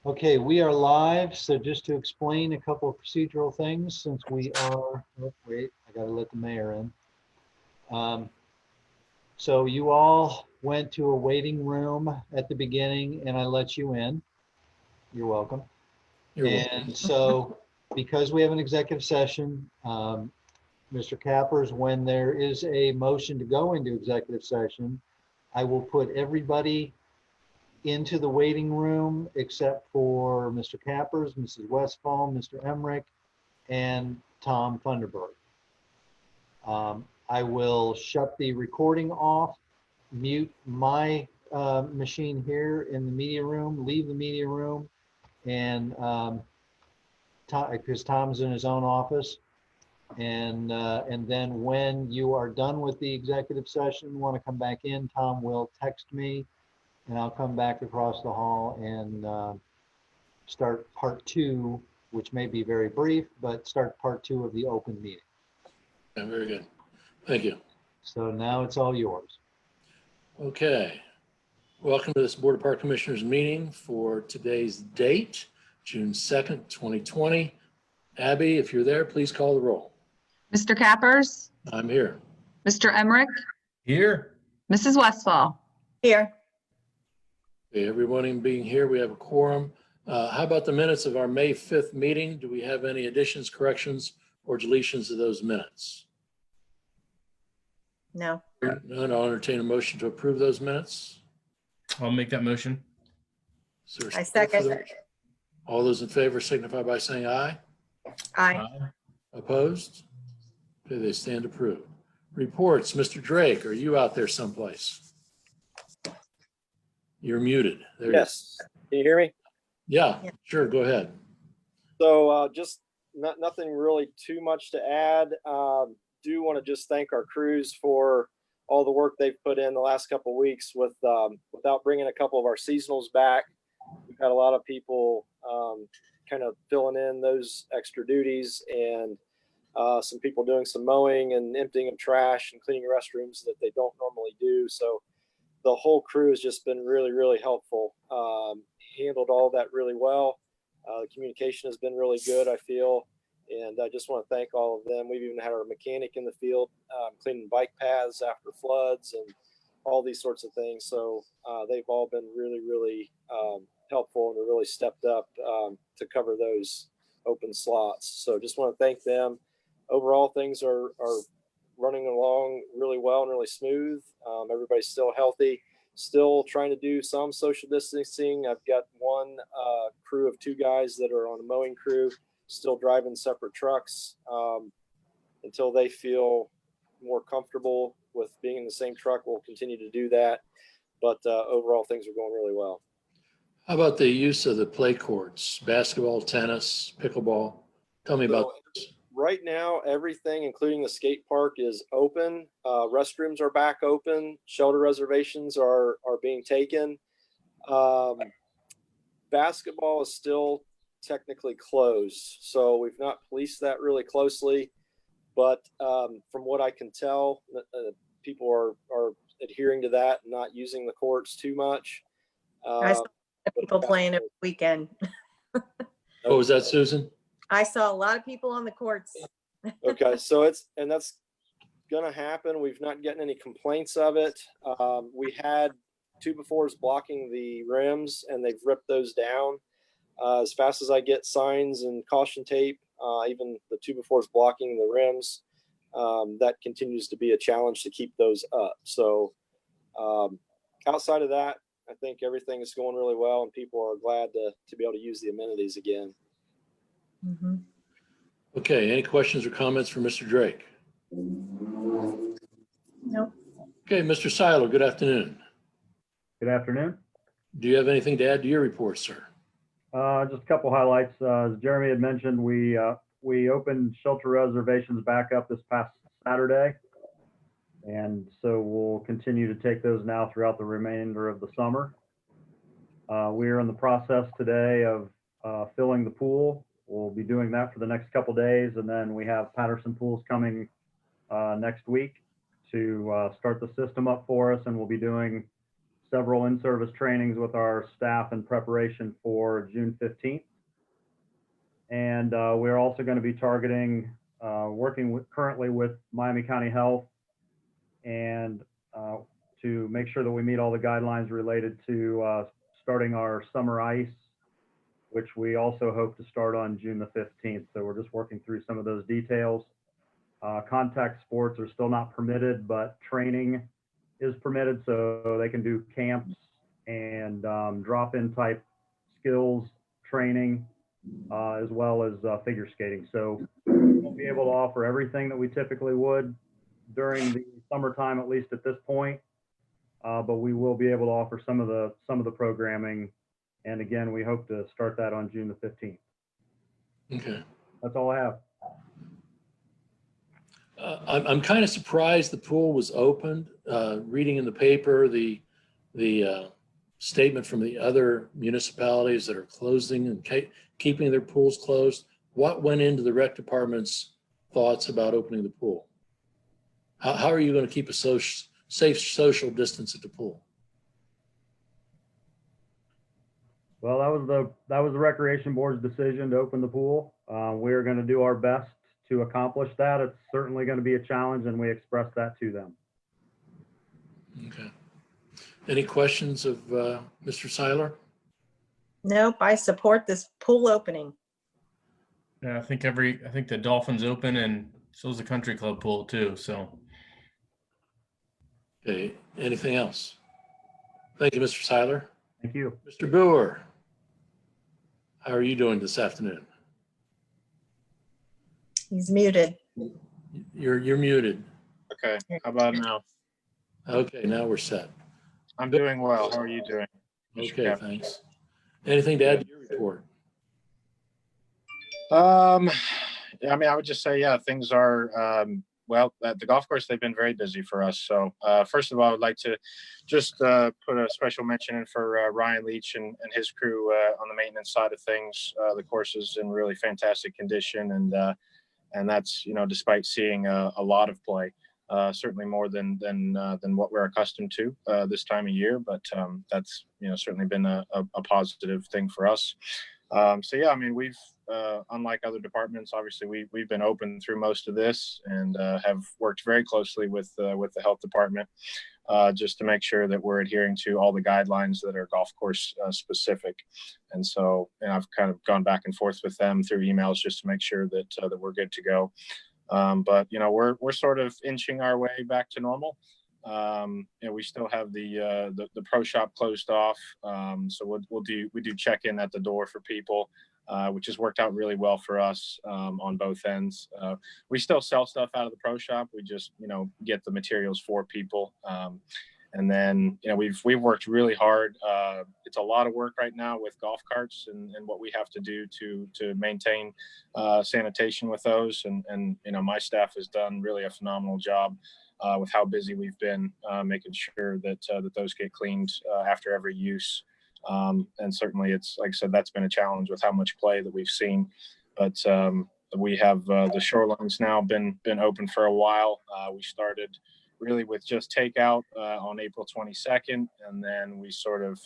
Okay, we are live. So just to explain a couple of procedural things, since we are, oh, wait, I gotta let the mayor in. So you all went to a waiting room at the beginning and I let you in. You're welcome. And so because we have an executive session, Mr. Cappers, when there is a motion to go into executive session, I will put everybody into the waiting room except for Mr. Cappers, Mrs. Westfall, Mr. Emmerich, and Tom Thunderberg. I will shut the recording off, mute my machine here in the media room, leave the media room, and because Tom's in his own office. And then when you are done with the executive session, want to come back in, Tom will text me and I'll come back across the hall and start part 2, which may be very brief, but start part 2 of the open meeting. Yeah, very good. Thank you. So now it's all yours. Okay. Welcome to this Board of Park Commissioners meeting for today's date, June 2nd, 2020. Abby, if you're there, please call the roll. Mr. Cappers? I'm here. Mr. Emmerich? Here. Mrs. Westfall? Here. Okay, everybody being here, we have a quorum. How about the minutes of our May 5th meeting? Do we have any additions, corrections, or deletions to those minutes? No. None. I'll entertain a motion to approve those minutes. I'll make that motion. I second. All those in favor signify by saying aye. Aye. Opposed? Okay, they stand approved. Reports, Mr. Drake, are you out there someplace? You're muted. There Yes. Can you hear me? Yeah, Yeah. sure. Go ahead. So just nothing really too much to add. Do want to just thank our crews for all the work they've put in the last couple of weeks with without bringing a couple of our seasonals back. We've had a lot of people kind of filling in those extra duties, and some people doing some mowing and emptying of trash and cleaning restrooms that they don't normally do. So the whole crew has just been really, really helpful. Handled all that really well. The communication has been really good, I feel. And I just want to thank all of them. We've even had our mechanic in the field cleaning bike paths after floods and all these sorts of things. So they've all been really, really helpful and really stepped up to cover those open slots. So just want to thank them. Overall, things are running along really well and really smooth. Everybody's still healthy, still trying to do some social distancing. I've got one crew of 2 guys that are on a mowing crew, still driving separate trucks until they feel more comfortable with being in the same truck. We'll continue to do that. But overall, things are going really well. How about the use of the play courts, basketball, tennis, pickleball? Tell me about this. Right now, everything, including the skate park, is open. Restrooms are back open. Shelter reservations are being taken. Basketball is still technically closed, so we've not policed that really closely. But from what I can tell, people are adhering to that, not using the courts too much. I saw people playing every weekend. Oh, was that Susan? I saw a lot of people on the courts. Okay, so that's gonna happen. We've not gotten any complaints of it. We had 2x4s blocking the rims, and they've ripped those down. As fast as I get signs and caution tape, even the 2x4s blocking the rims, that continues to be a challenge to keep those up. So outside of that, I think everything is going really well, and people are glad to be able to use the amenities again. Mm-hmm. Okay, any questions or comments for Mr. Drake? Nope. Okay, Mr. Seiler, good afternoon. Good afternoon. Do you have anything to add to your report, sir? Just a couple highlights. As Jeremy had mentioned, we opened shelter reservations back up this past Saturday. And so we'll continue to take those now throughout the remainder of the summer. We are in the process today of filling the pool. We'll be doing that for the next couple days, and then we have Patterson Pools coming next week to start the system up for us, and we'll be doing several in-service trainings with our staff in preparation for June 15th. And we're also going to be targeting, working currently with Miami County Health and to make sure that we meet all the guidelines related to starting our summer ice, which we also hope to start on June the 15th. So we're just working through some of those details. Contact sports are still not permitted, but training is permitted, so they can do camps and drop-in type skills training, as well as figure skating. So we'll be able to offer everything that we typically would during the summertime, at least at this point. But we will be able to offer some of the programming. And again, we hope to start that on June the 15th. Okay. That's all I have. I'm kind of surprised the pool was opened. Reading in the paper, the statement from the other municipalities that are closing and keeping their pools closed. What went into the rec department's thoughts about opening the pool? How are you going to keep a safe social distance at the pool? Well, that was the Recreation Board's decision to open the pool. We're going to do our best to accomplish that. It's certainly going to be a challenge, and we express that to them. Okay. Any questions of Mr. Seiler? Nope, I support this pool opening. Yeah, I think the Dolphins open, and so is the country club pool too. So. Okay. Anything else? Thank you, Mr. Seiler. Thank you. Mr. Boer, how are you doing this afternoon? He's muted. You're muted. Okay, how about now? Okay, now we're set. I'm doing well. How are you doing? Okay, Cap? thanks. Anything to add to your report? Yeah, I mean, I would just say, yeah, things are, well, at the golf course, they've been very busy for us. So first of all, I would like to just put a special mention in for Ryan Leach and his crew on the maintenance side of things. The course is in really fantastic condition, and that's, you know, despite seeing a lot of play, certainly more than what we're accustomed to this time of year. But that's, you know, certainly been a positive thing for us. So yeah, I mean, we've unlike other departments, obviously we've been open through most of this and have worked very closely with the health department just to make sure that we're adhering to all the guidelines that are golf course specific. And so, and I've kind of gone back and forth with them through emails just to make sure that that we're good to go. But you know, we're sort of inching our way back to normal. You know, we still have the pro shop closed off, so we do check in at the door for people, which has worked out really well for us on both ends. We still sell stuff out of the pro shop. We just, you know, get the materials for people. And then, you know, we've worked really hard. It's a lot of work right now with golf carts and what we have to do to maintain sanitation with those. And, you know, my staff has done really a phenomenal job with how busy we've been making sure that those get cleaned after every use. And certainly it's, like I said, that's been a challenge with how much play that we've seen. But we have the shorelines now been open for a while. We started really with just takeout on April 22nd. And then we sort of,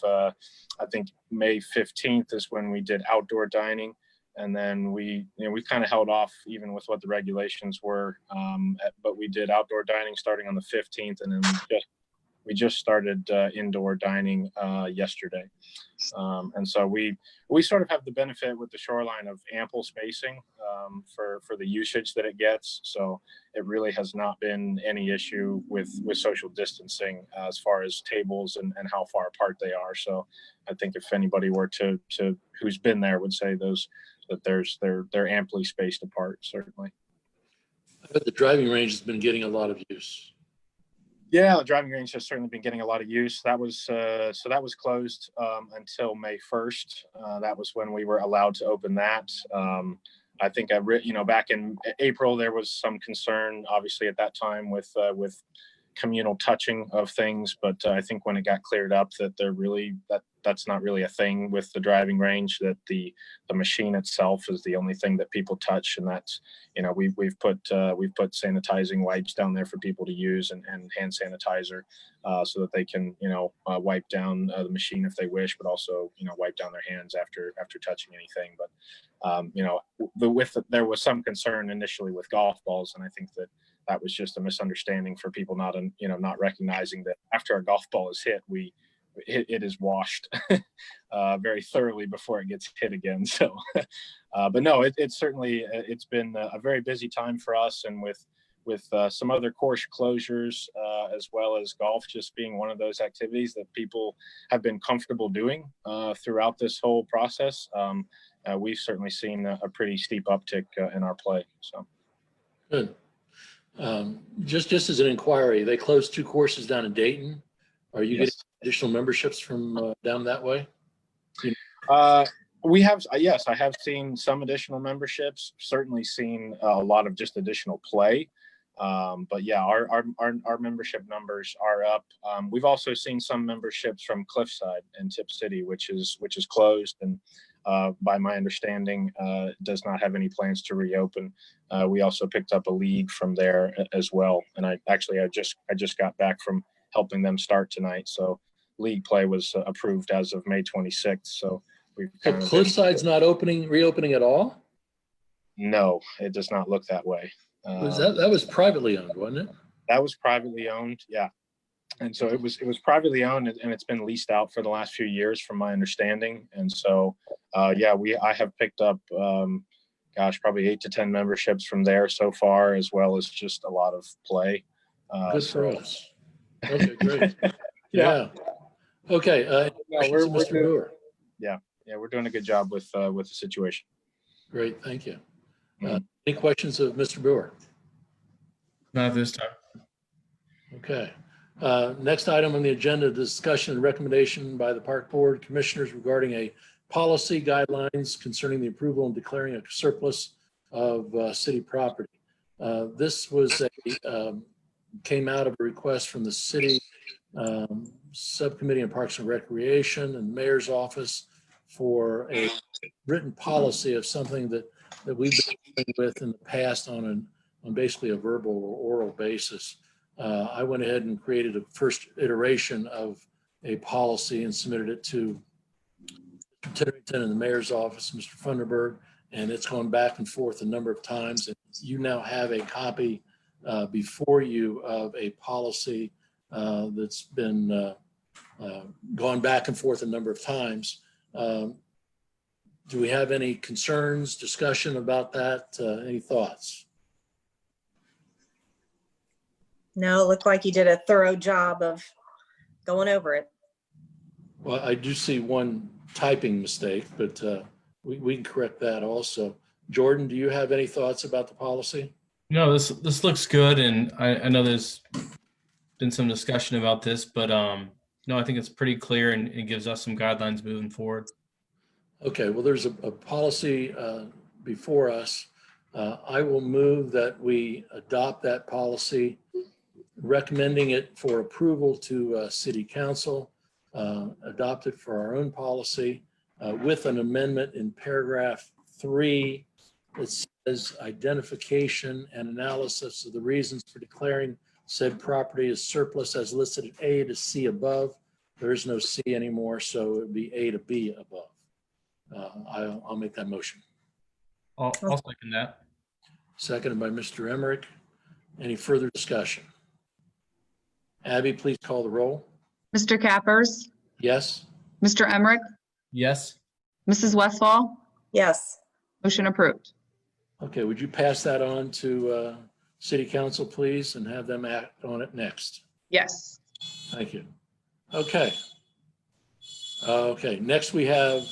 I think May 15th is when we did outdoor dining. And then we kind of held off even with what the regulations were. But we did outdoor dining starting on the 15th. And then we just started indoor dining yesterday. And so we sort of have the benefit with the shoreline of ample spacing for the usage that it gets. So it really has not been any issue with social distancing as far as tables and how far apart they are. So I think if anybody were to who's been there would say that they're amply spaced apart, certainly. I bet the driving range has been getting a lot of use. Yeah, the driving range has certainly been getting a lot of use. That was closed until May 1st. That was when we were allowed to open that. I think back in April there was some concern, obviously at that time with communal touching of things, but I think when it got cleared up that that's not really a thing with the driving range, that the machine itself is the only thing that people touch. And that's, we've put sanitizing wipes down there for people to use, and hand sanitizer, so that they can, wipe down the machine if they wish, but also, wipe down their hands after touching anything. But, there was some concern initially with golf balls. And I think that was just a misunderstanding for people not recognizing that after a golf ball is hit, it is washed very thoroughly before it gets hit again. So, but no, it's certainly, it's been a very busy time for us, and with some other course closures, as well as golf just being one of those activities that people have been comfortable doing throughout this whole process. We've certainly seen a pretty steep uptick in our play. So Good. Just as an inquiry, they closed 2 courses down in Dayton. Are you getting additional memberships from down that way? We have, yes, I have seen some additional memberships, certainly seen a lot of just additional play. But yeah, our membership numbers are up. We've also seen some memberships from Cliffside and Tip City, which is closed, and by my understanding, does not have any plans to reopen. We also picked up a league from there as well. And I just got back from helping them start tonight. So league play was approved as of May 26th. So we've kind of Cliffside's not reopening at all? No, it does not look that way. That was privately owned, wasn't it? That was privately owned, yeah. And so it was privately owned, and it's been leased out for the last few years, from my understanding. And so, I have picked up, probably 8 to 10 memberships from there so far, as well as just a lot of play. Good for us. Okay, great. Yeah. Okay. We're Mr. doing, Brewer. yeah, we're doing a good job with the situation. Great, thank you. Any questions of Mr. Brewer? Not this time. Okay. Next item on the agenda, discussion and recommendation by the Park Board Commissioners regarding a policy guidelines concerning the approval and declaring a surplus of city property. This was came out of a request from the city subcommittee on Parks and Recreation and Mayor's office for a written policy of something that we've been dealing with in the past on basically a verbal or oral basis. I went ahead and created a first iteration of a policy and submitted it to Mr. Titterington in the mayor's office, Mr. Funderburg, and it's gone back and forth a number of times. And you now have a copy before you of a policy that's been gone back and forth a number of times. Do we have any concerns, discussion about that? Any thoughts? No, it looked like you did a thorough job of going over it. Well, I do see one typing mistake, but we can correct that also. Jordan, do you have any thoughts about the policy? No, this looks good, and I know there's been some discussion about this, but no, I think it's pretty clear, and it gives us some guidelines moving forward. Okay, well, there's a policy before us. I will move that we adopt that policy, recommending it for approval to City Council, adopt it for our own policy with an amendment in paragraph 3 that says identification and analysis of the reasons for declaring said property as surplus as listed at A to C above. There is no C anymore, so it would be A to B above. I'll make that motion. I'll second that. Seconded by Mr. Emmerich. Any further discussion? Abby, please call the roll. Mr. Cappers, Yes? Mr. Emmerich, Yes. Mrs. Westfall, Yes. motion approved. Okay, would you pass that on to City Council, please, and have them act on it next? Yes. Thank you. Okay. Okay, next we have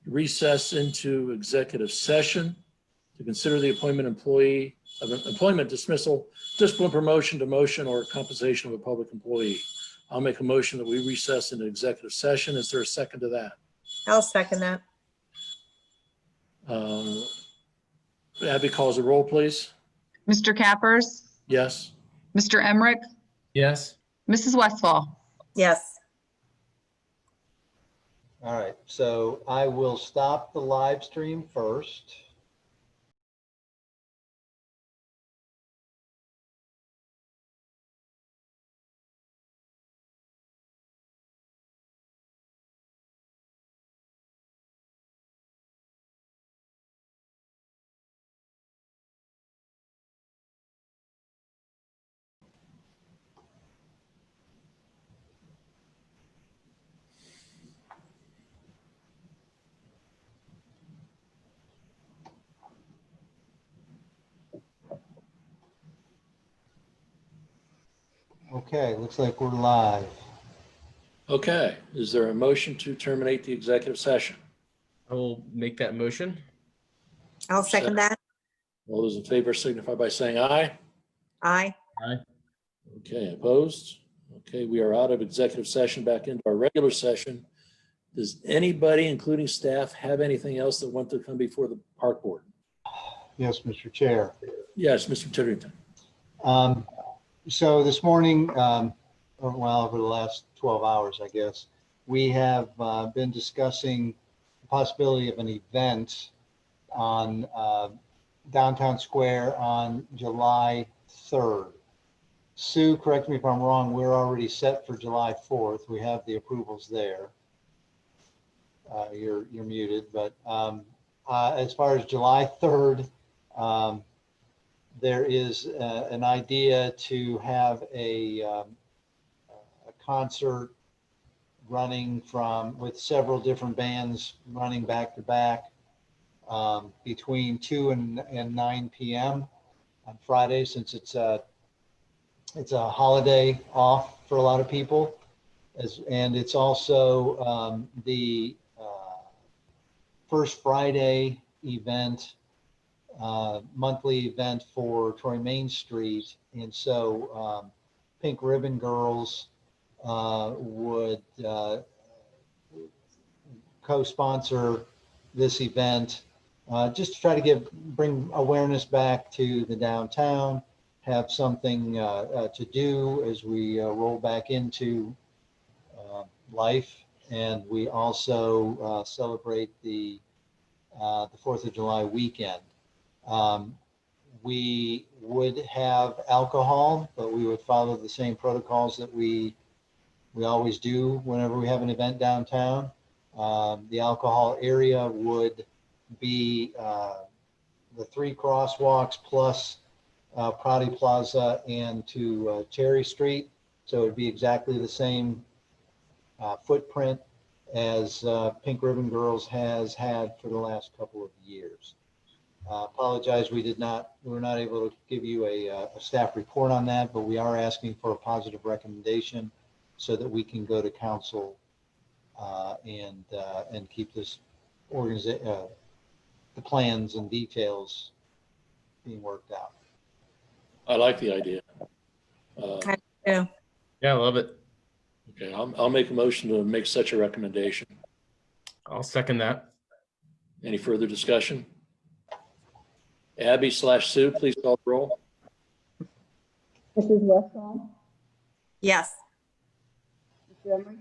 recess into executive session to consider the employment dismissal, discipline, promotion, demotion, or compensation of a public employee. I'll make a motion that we recess into executive session. Is there a second to that? I'll second that. Abby calls a roll, please. Mr. Cappers, Yes? Mr. Emmerich, Yes. Mrs. Westfall. Yes. All right, so I will stop the live stream first. Okay, looks like we're live. Okay, is there a motion to terminate the executive session? I will make that motion. I'll second that. All those in favor signify by saying aye. Aye. Okay, opposed? Okay, we are out of executive session, back into our regular session. Does anybody, including staff, have anything else that want to come before the park board? Yes, Mr. Chair. Yes, Mr. Titterington. So this morning, well, over the last 12 hours, I guess, we have been discussing the possibility of an event on Downtown Square on July 3rd. Sue, correct me if I'm wrong, we're already set for July 4th. We have the approvals there. You're muted, but as far as July 3rd, there is an idea to have a concert running with several different bands running back to back between 2 and 9 p.m. on Friday, since it's a holiday off for a lot of people, and it's also the first Friday event, monthly event for Troy Main Street. And so Pink Ribbon Girls would co-sponsor this event, just to try to bring awareness back to the downtown, have something to do as we roll back into life. And we also celebrate the 4th of July weekend. We would have alcohol, but we would follow the same protocols that we always do whenever we have an event downtown. The alcohol area would be the 3 crosswalks plus Prouty Plaza and to Cherry Street. So it'd be exactly the same footprint as Pink Ribbon Girls has had for the last couple of years. Apologize, we were not able to give you a staff report on that, but we are asking for a positive recommendation so that we can go to council and keep this the plans and details being worked out. I like the idea. Yeah. Yeah, I love it. Okay, I'll make a motion to make such a recommendation. I'll second that. Any further discussion? Abby/Sue, please call the roll. Mrs. Westfall, Yes. Mr. Emery,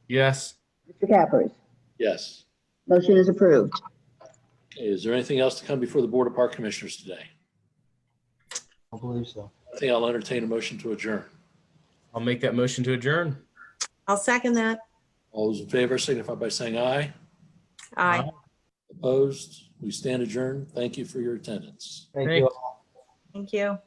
Yes. Mr. Cappers. Yes. Motion is approved. Okay, is there anything else to come before the Board of Park Commissioners today? I believe so. I think I'll entertain a motion to adjourn. I'll make that motion to adjourn. I'll second that. All those in favor signify by saying aye. Aye. Opposed? We stand adjourned. Thank you for your attendance. Thank you Thanks. all. Thank you.